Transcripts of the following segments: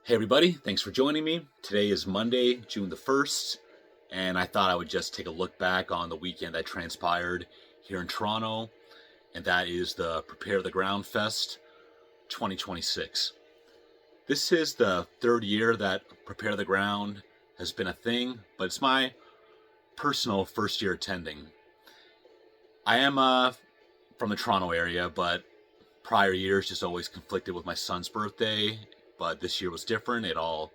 Hey everybody, thanks for joining me. Today is Monday, June the 1st, and I thought I would just take a look back on the weekend that transpired here in Toronto, and that is the Prepare the Ground Fest 2026. This is the third year that Prepare the Ground has been a thing, but it's my personal first year attending. I am from the Toronto area, but prior years just always conflicted with my son's birthday, but this year was different. It all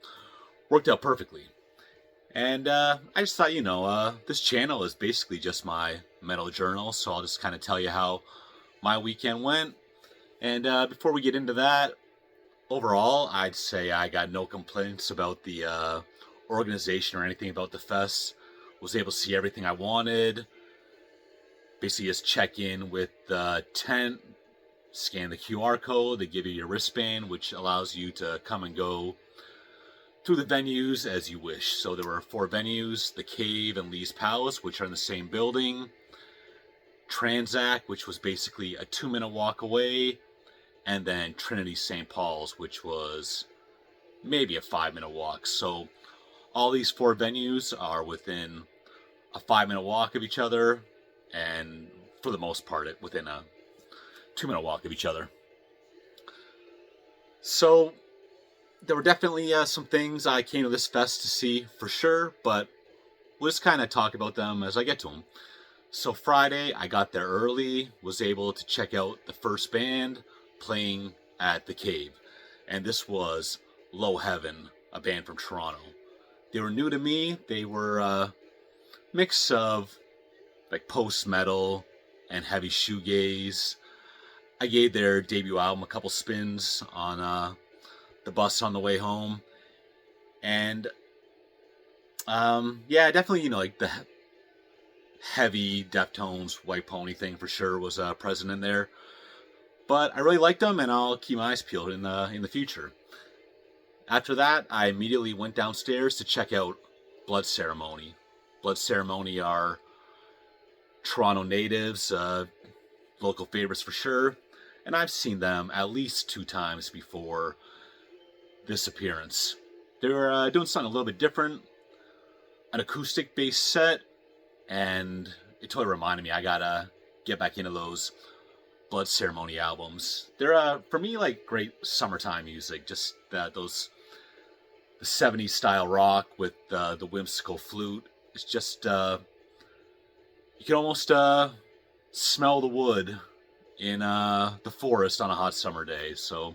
worked out perfectly. And I just thought, this channel is basically just my metal journal, so I'll just kind of tell you how my weekend went. And before we get into that, overall, I'd say I got no complaints about the organization or anything about the fest. Was able to see everything I wanted. Basically, just check in with the tent, scan the QR code, they give you your wristband, which allows you to come and go through the venues as you wish. So there were 4 venues: the Cave and Lee's Palace, which are in the same building; Tranzac, which was basically a 2-minute walk away; and then Trinity St. Paul's, which was maybe a 5-minute walk. So all these 4 venues are within a 5-minute walk of each other, and for the most part, within a 2-minute walk of each other. So there were definitely some things I came to this fest to see for sure, but we'll just kind of talk about them as I get to them. So Friday, I got there early, was able to check out the first band playing at the Cave, and this was Low Heaven, a band from Toronto. They were new to me. They were a mix of like post-metal and heavy shoegaze. I gave their debut album a couple spins on the bus on the way home, and yeah, definitely, like the heavy Deftones White Pony thing for sure was present in there. But I really liked them, and I'll keep my eyes peeled in the future. After that, I immediately went downstairs to check out Blood Ceremony. Blood Ceremony are Toronto natives, local favorites for sure, and I've seen them at least 2 times before this appearance. They're doing something a little bit different, an acoustic-based set, and it totally reminded me I gotta get back into those Blood Ceremony albums. They're for me like great summertime music, just those the 70s style rock with the whimsical flute. It's just you can almost smell the wood in the forest on a hot summer day. So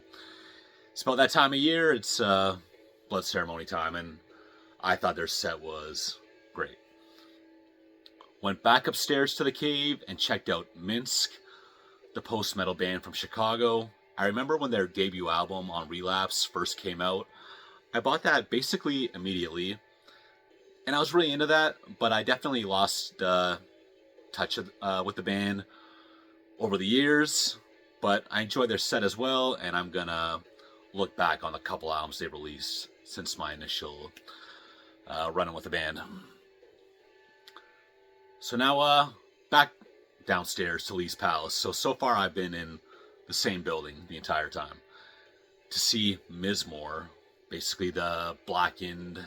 it's about that time of year. It's Blood Ceremony time, and I thought their set was great. Went back upstairs to the Cave and checked out Minsk, the post-metal band from Chicago. I remember when their debut album on Relapse first came out. I bought that basically immediately, and I was really into that, but I definitely lost touch with the band over the years. But I enjoyed their set as well, and I'm gonna look back on the couple albums they've released since my initial running with the band. So now back downstairs to Lee's Palace. So far I've been in the same building the entire time to see Mizmor, basically the blackened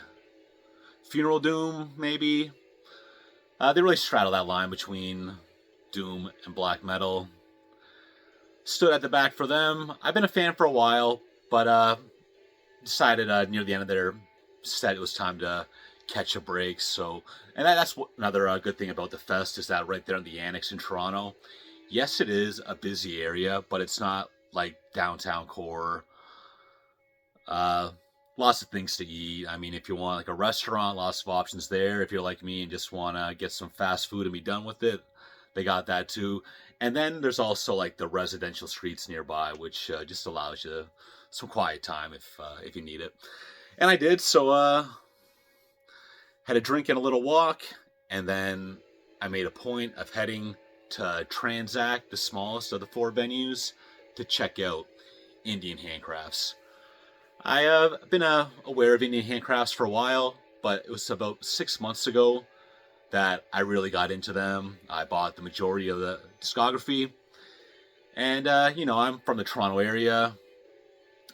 Funeral Doom, maybe. They really straddle that line between doom and black metal. Stood at the back for them. I've been a fan for a while, but decided near the end of their set it was time to catch a break. So, and that's another good thing about the fest is that right there in the Annex in Toronto, yes, it is a busy area, but it's not like downtown core. Lots of things to eat. I mean, if you want like a restaurant, lots of options there. If you're like me and just want to get some fast food and be done with it, they got that too. And then there's also like the residential streets nearby, which just allows you some quiet time if you need it. And I did. So had a drink and a little walk, and then I made a point of heading to Tranzac, the smallest of the 4 venues, to check out Indian Handcrafts. I've been aware of Indian Handcrafts for a while, but it was about 6 months ago that I really got into them. I bought the majority of the discography, and I'm from the Toronto area.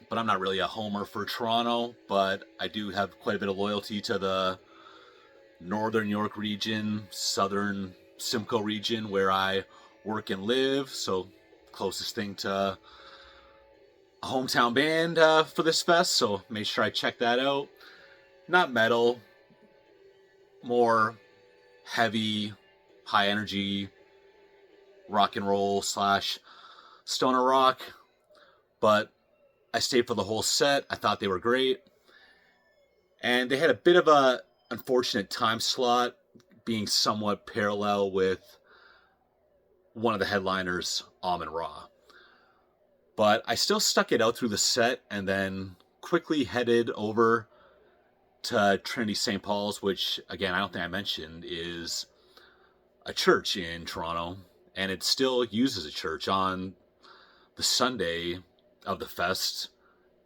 but I'm not really a homer for Toronto, but I do have quite a bit of loyalty to the Northern York region, Southern Simcoe region where I work and live, so closest thing to a hometown band for this fest, so make sure I check that out. Not metal, more heavy, high energy rock and roll slash stoner rock, but I stayed for the whole set. I thought they were great, and they had a bit of a unfortunate time slot, being somewhat parallel with one of the headliners, Amon-Ra. But I still stuck it out through the set and then quickly headed over to Trinity St. Paul's, which, again, I don't think I mentioned, is a church in Toronto, and it still uses a church. On the Sunday of the fest,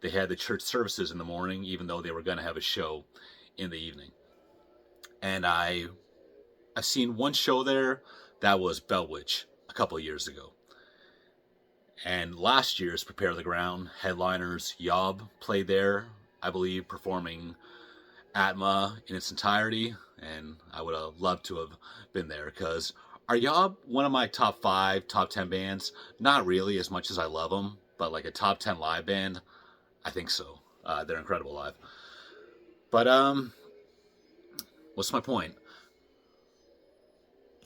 they had the church services in the morning, even though they were going to have a show in the evening. And I've seen one show there that was Bellwitch a couple of years ago. And last year's Prepare the Ground headliners, Yob, played there, I believe, performing Atma in its entirety, and I would have loved to have been there, because are Yob one of my top 5, top 10 bands? Not really, as much as I love them, but like a top 10 live band, I think so. They're incredible live. But, what's my point?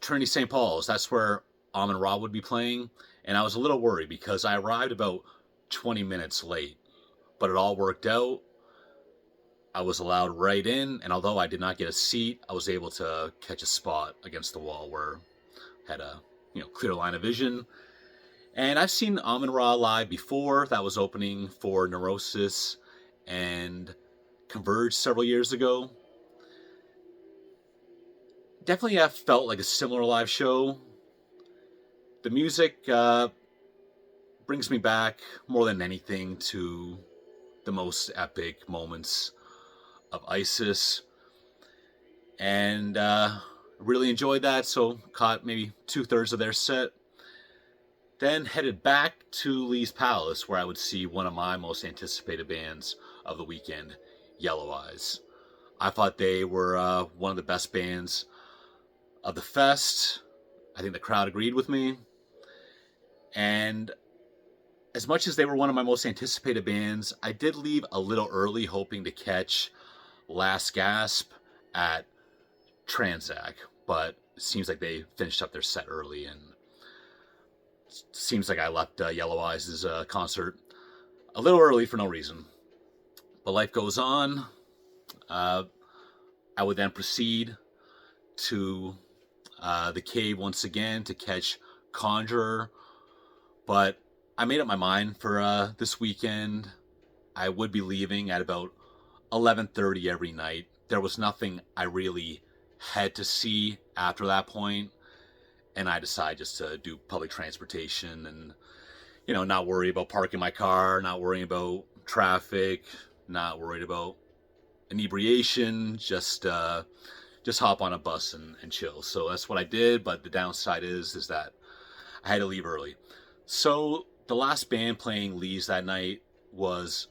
Trinity St. Paul's, that's where Amon-Ra would be playing, and I was a little worried because I arrived about 20 minutes late, but it all worked out. I was allowed right in, and although I did not get a seat, I was able to catch a spot against the wall where I had a clear line of vision. And I've seen Amon-Ra live before. That was opening for Neurosis and Converge several years ago. Definitely have felt like a similar live show. The music brings me back more than anything to the most epic moments of ISIS, and really enjoyed that, so caught maybe 2/3 of their set. Then headed back to Lee's Palace, where I would see one of my most anticipated bands of the weekend, Yellow Eyes. I thought they were one of the best bands of the fest. I think the crowd agreed with me. And as much as they were one of my most anticipated bands, I did leave a little early, hoping to catch Last Gasp at Tranzac, but it seems like they finished up their set early, and it seems like I left Yellow Eyes' concert a little early for no reason. But life goes on. I would then proceed to the Cave once again to catch Conjurer, but I made up my mind for this weekend. I would be leaving at about 11:30 every night. There was nothing I really had to see after that point, and I decided just to do public transportation and, not worry about parking my car, not worrying about traffic, not worried about inebriation, just hop on a bus and chill. So that's what I did, but the downside is that I had to leave early. So the last band playing Lee's that night was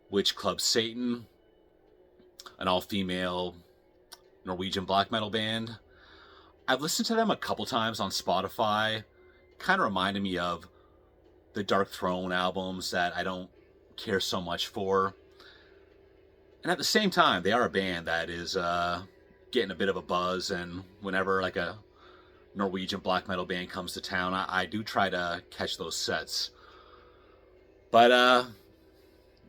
Witch Club Satan, an all-female Norwegian black metal band. I've listened to them a couple times on Spotify. Kind of reminded me of the Dark Throne albums that I don't care so much for. And at the same time, they are a band that is getting a bit of a buzz, and whenever like a Norwegian black metal band comes to town, I do try to catch those sets. But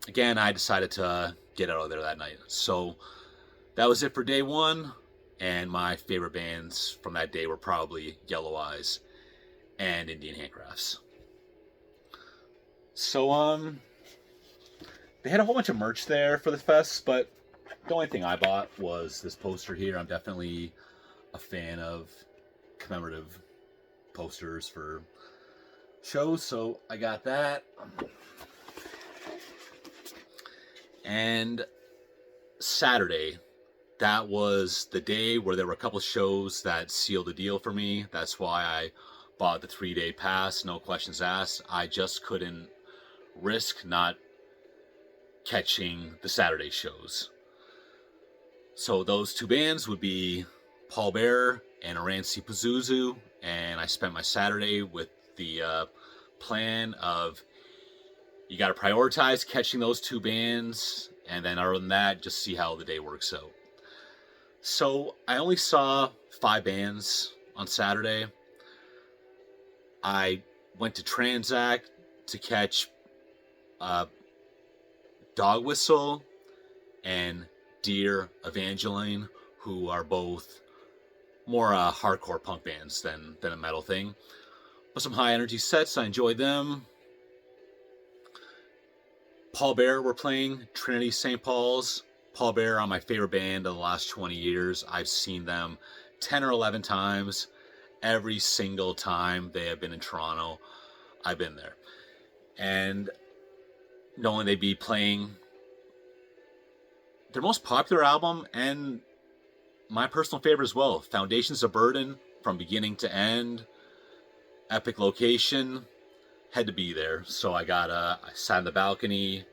again, I decided to get out of there that night. So that was it for day one, and my favorite bands from that day were probably Yellow Eyes and Indian Handcrafts. So they had a whole bunch of merch there for the fest, but the only thing I bought was this poster here. I'm definitely a fan of commemorative posters for shows, so I got that. And Saturday, that was the day where there were a couple shows that sealed the deal for me. That's why I bought the 3-day pass, no questions asked. I just couldn't risk not catching the Saturday shows. So those two bands would be Paul Bearer and Aranci Pazuzu, and I spent my Saturday with the plan of you got to prioritize catching those two bands, and then other than that, just see how the day works out. So I only saw 5 bands on Saturday. I went to Tranzac to catch Dog Whistle and Dear Evangeline, who are both more hardcore punk bands than a metal thing. But some high energy sets, I enjoyed them. Paul Bearer were playing Trinity St. Paul's. Paul Bearer are my favorite band of the last 20 years. I've seen them 10 or 11 times. Every single time they have been in Toronto, I've been there. And knowing they'd be playing their most popular album and my personal favorite as well, Foundations of Burden, from beginning to end, epic location, had to be there. So I sat in the balcony,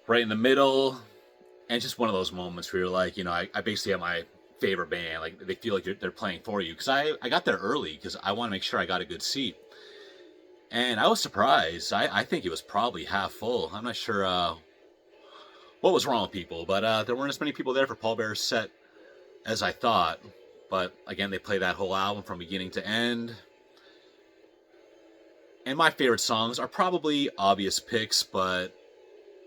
right in the middle, and just one of those moments where you're like, I basically have my favorite band. Like, they feel like they're playing for you. Because I got there early because I want to make sure I got a good seat. And I was surprised. I think it was probably half full. I'm not sure what was wrong with people, but there weren't as many people there for Paul Bearer's set as I thought. But again, they play that whole album from beginning to end. And my favorite songs are probably obvious picks, but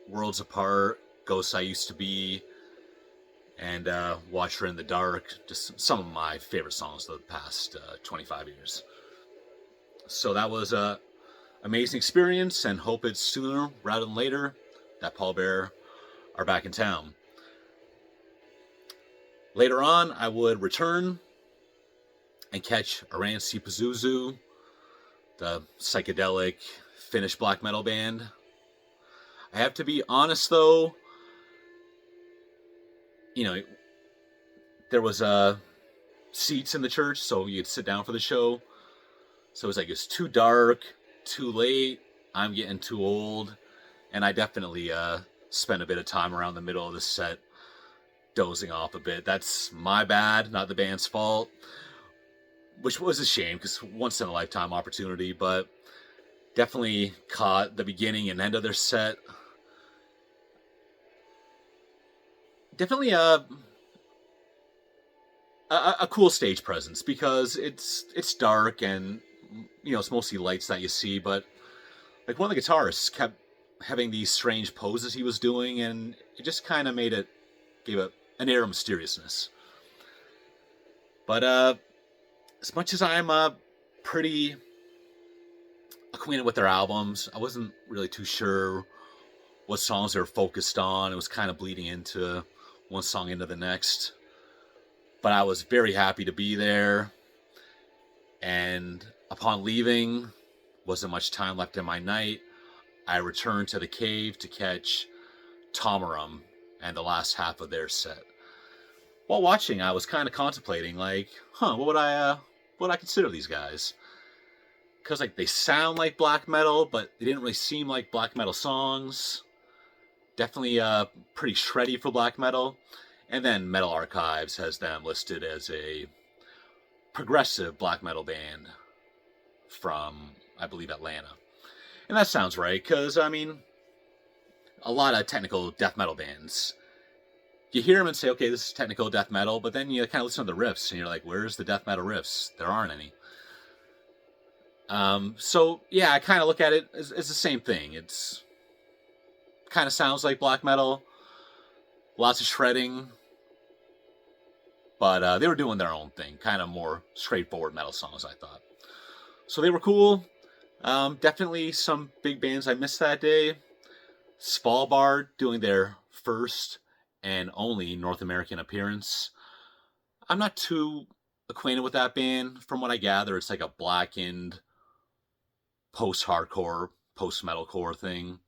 Worlds Apart, Ghosts I Used to Be, and Watch Her in the Dark. Just some of my favorite songs of the past 25 years. So that was an amazing experience, and hope it's sooner rather than later that Paul Bearer are back in town. Later on, I would return and catch Aranci Pazuzu, the psychedelic Finnish black metal band. I have to be honest, though, there was seats in the church, so you'd sit down for the show. So it was too dark, too late, I'm getting too old, and I definitely spent a bit of time around the middle of the set dozing off a bit. That's my bad, not the band's fault, which was a shame because once in a lifetime opportunity, but definitely caught the beginning and end of their set. Definitely a cool stage presence because it's dark and it's mostly lights that you see, but like one of the guitarists kept having these strange poses he was doing, and it just kind of gave an air of mysteriousness. But as much as I'm pretty acquainted with their albums, I wasn't really too sure what songs they were focused on. It was kind of bleeding into one song into the next. But I was very happy to be there. And upon leaving, wasn't much time left in my night. I returned to the cave to catch Tomarum and the last half of their set. While watching, I was kind of contemplating, what would I consider these guys? Because they sound like black metal, but they didn't really seem like black metal songs. Definitely pretty shreddy for black metal. And then Metal Archives has them listed as a progressive black metal band from, I believe, Atlanta. And that sounds right, because, a lot of technical death metal bands, you hear them and say, okay, this is technical death metal, but then you kind of listen to the riffs, and you're like, where's the death metal riffs? There aren't any. So, yeah, I kind of look at it as the same thing. It's kind of sounds like black metal, lots of shredding, but they were doing their own thing, kind of more straightforward metal songs, I thought. So they were cool. Definitely some big bands I missed that day. Svalbard doing their first and only North American appearance. I'm not too acquainted with that band. From what I gather, it's like a blackened post-hardcore, post-metalcore thing.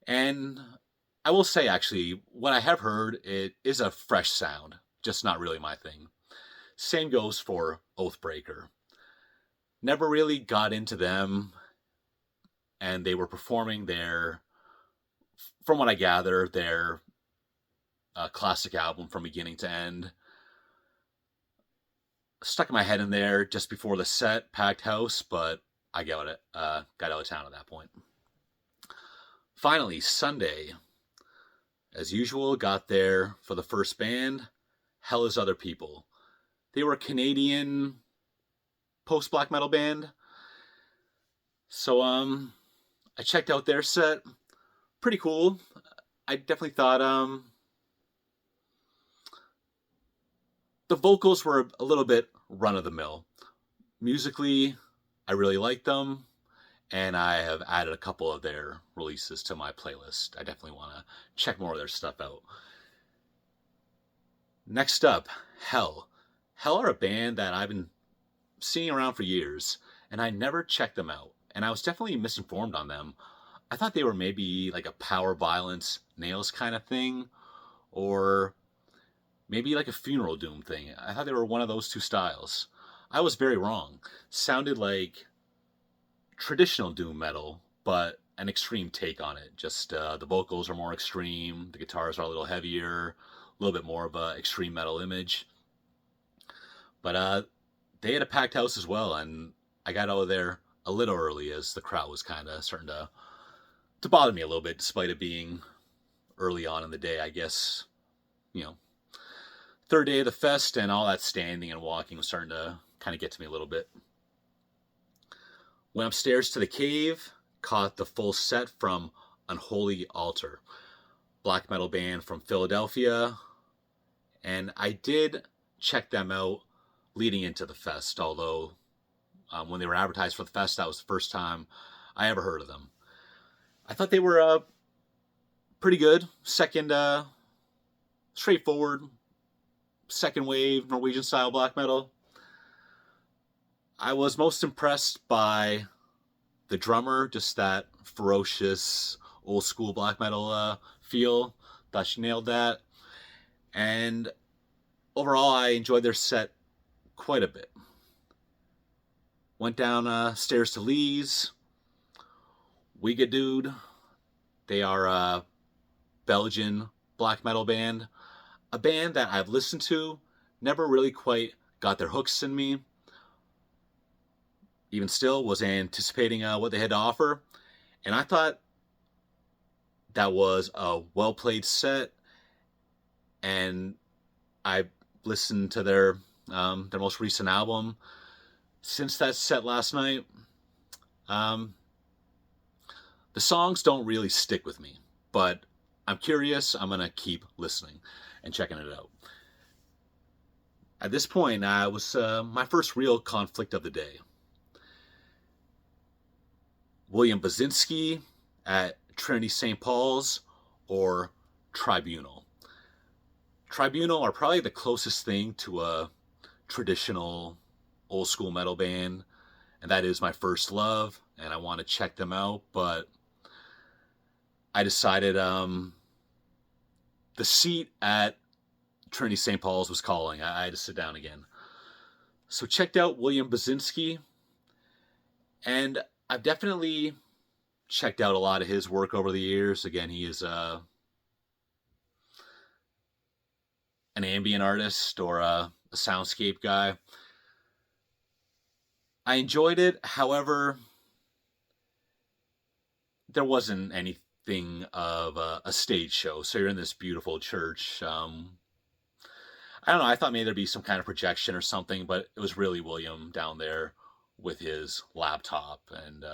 And I will say, actually, what I have heard, it is a fresh sound, just not really my thing. Same goes for Oathbreaker. Never really got into them, and they were performing their from what I gather, their classic album from beginning to end. Stuck my head in there just before the set, packed house, but I got it. Got out of town at that point. Finally, Sunday, as usual, got there for the first band, Hell is Other People. They were a Canadian post-black metal band. So, I checked out their set. Pretty cool. I definitely thought, the vocals were a little bit run-of-the-mill. Musically, I really liked them, and I have added a couple of their releases to my playlist. I definitely want to check more of their stuff out. Next up, Hell. Hell are a band that I've been seeing around for years, and I never checked them out. And I was definitely misinformed on them. I thought they were maybe like a Power Violence Nails kind of thing, or maybe like a Funeral Doom thing. I thought they were one of those two styles. I was very wrong. Sounded like traditional doom metal, but an extreme take on it. Just the vocals are more extreme, the guitars are a little heavier, a little bit more of a extreme metal image. But they had a packed house as well, and I got out of there a little early as the crowd was kind of starting to bother me a little bit, despite it being early on in the day. I guess, you know, third day of the fest, and all that standing and walking was starting to kind of get to me a little bit. Went upstairs to the cave, caught the full set from Unholy Altar, black metal band from Philadelphia, and I did check them out leading into the fest, although when they were advertised for the fest, that was the first time I ever heard of them. I thought they were pretty good. Second, straightforward, second wave, Norwegian style black metal. I was most impressed by the drummer, just that ferocious, old school black metal feel. Thought she nailed that. And overall, I enjoyed their set quite a bit. Went down stairs to Lee's. Wigadude. They are a Belgian black metal band. A band that I've listened to, never really quite got their hooks in me. Even still, was anticipating what they had to offer. And I thought that was a well-played set. And I listened to their most recent album since that set last night. The songs don't really stick with me, but I'm curious. I'm going to keep listening and checking it out. At this point, it was my first real conflict of the day. William Basinski at Trinity St. Paul's or Tribunal. Tribunal are probably the closest thing to a traditional old school metal band, and that is my first love, and I want to check them out, but I decided the seat at Trinity St. Paul's was calling. I had to sit down again. So checked out William Basinski, and I've definitely checked out a lot of his work over the years. Again, he is an ambient artist or a soundscape guy. I enjoyed it. However, there wasn't anything of a stage show. So you're in this beautiful church. I don't know. I thought maybe there'd be some kind of projection or something, but it was really William down there with his laptop, and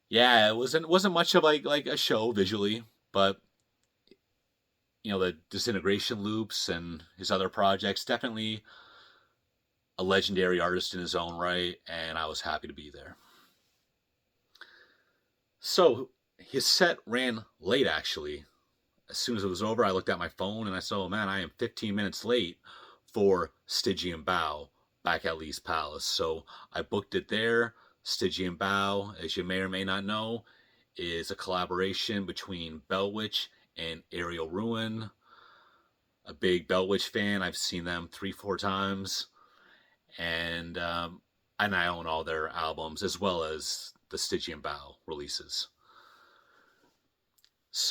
yeah, it wasn't much of like a show visually, but you know, the Disintegration Loops and his other projects, definitely a legendary artist in his own right, and I was happy to be there. So his set ran late, actually. As soon as it was over, I looked at my phone and I saw, oh man, I am 15 minutes late for Stygian Bow back at Lee's Palace. So I booked it there. Stygian Bow, as you may or may not know, is a collaboration between Bellwitch and Aerial Ruin. A big Bellwitch fan. I've seen them 3-4 times. And I own all their albums as well as the Stygian Bow releases.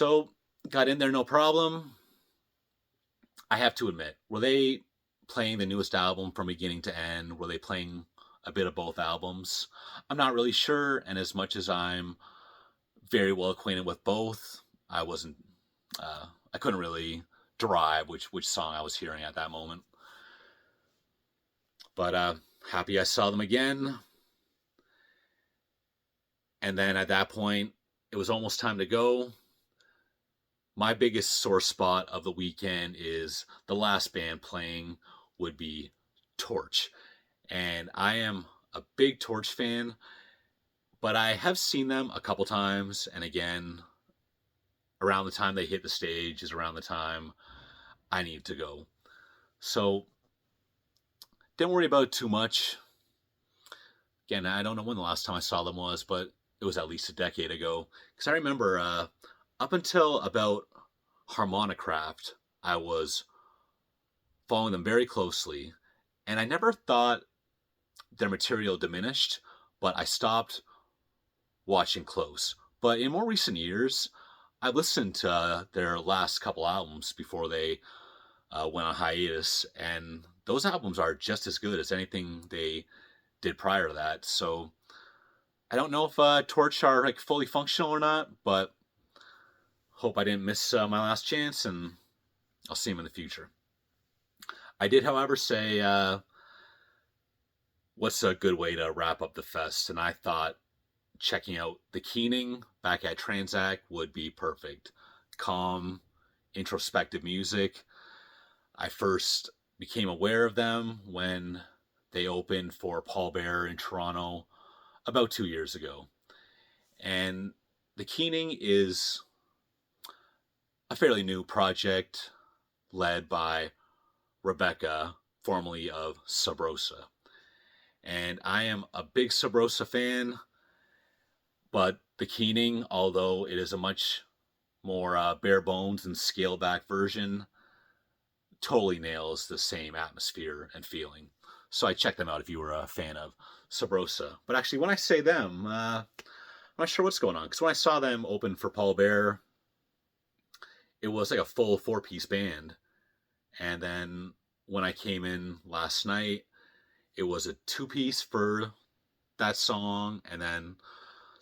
So got in there no problem. I have to admit, were they playing the newest album from beginning to end? Were they playing a bit of both albums? I'm not really sure, and as much as I'm very well acquainted with both, I wasn't. I couldn't really derive which song I was hearing at that moment. But happy I saw them again. And then at that point, it was almost time to go. My biggest sore spot of the weekend is the last band playing would be Torch. And I am a big Torch fan, but I have seen them a couple times. And again, around the time they hit the stage is around the time I need to go. So didn't worry about it too much. Again, I don't know when the last time I saw them was, but it was at least a decade ago. Because I remember up until about Harmonicraft, I was following them very closely, and I never thought their material diminished, but I stopped watching close. But in more recent years, I listened to their last couple albums before they went on hiatus, and those albums are just as good as anything they did prior to that. So I don't know if Torch are like fully functional or not, but hope I didn't miss my last chance, and I'll see them in the future. I did, however, say what's a good way to wrap up the fest, and I thought checking out the Keening back at Tranzac would be perfect. Calm, introspective music. I first became aware of them when they opened for Paul Bearer in Toronto about 2 years ago. And the Keening is a fairly new project led by Rebecca, formerly of Sub Rosa. And I am a big Sub Rosa fan, but the Keening, although it is a much more bare bones and scaled back version, totally nails the same atmosphere and feeling. So I check them out if you were a fan of Sub Rosa. But actually, when I say them, I'm not sure what's going on. Because when I saw them open for Paul Bearer, it was like a full 4-piece band. And then when I came in last night, it was a 2-piece for that song. And then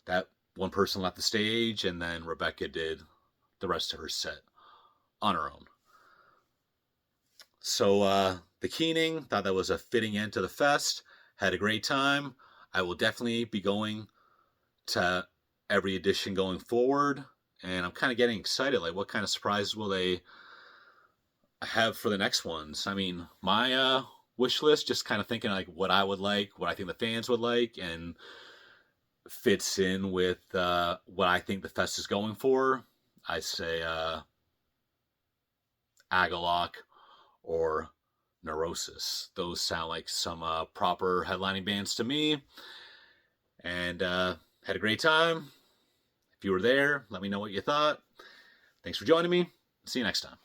that one person left the stage. And then Rebecca did the rest of her set on her own. So the Keening, thought that was a fitting end to the fest. Had a great time. I will definitely be going to every edition going forward. And I'm kind of getting excited. Like, what kind of surprises will they have for the next ones? I mean, my wish list, just kind of thinking like what I would like, what I think the fans would like, and fits in with what I think the fest is going for. I say Agalloch or Neurosis. Those sound like some proper headlining bands to me. And had a great time. If you were there, let me know what you thought. Thanks for joining me. See you next time.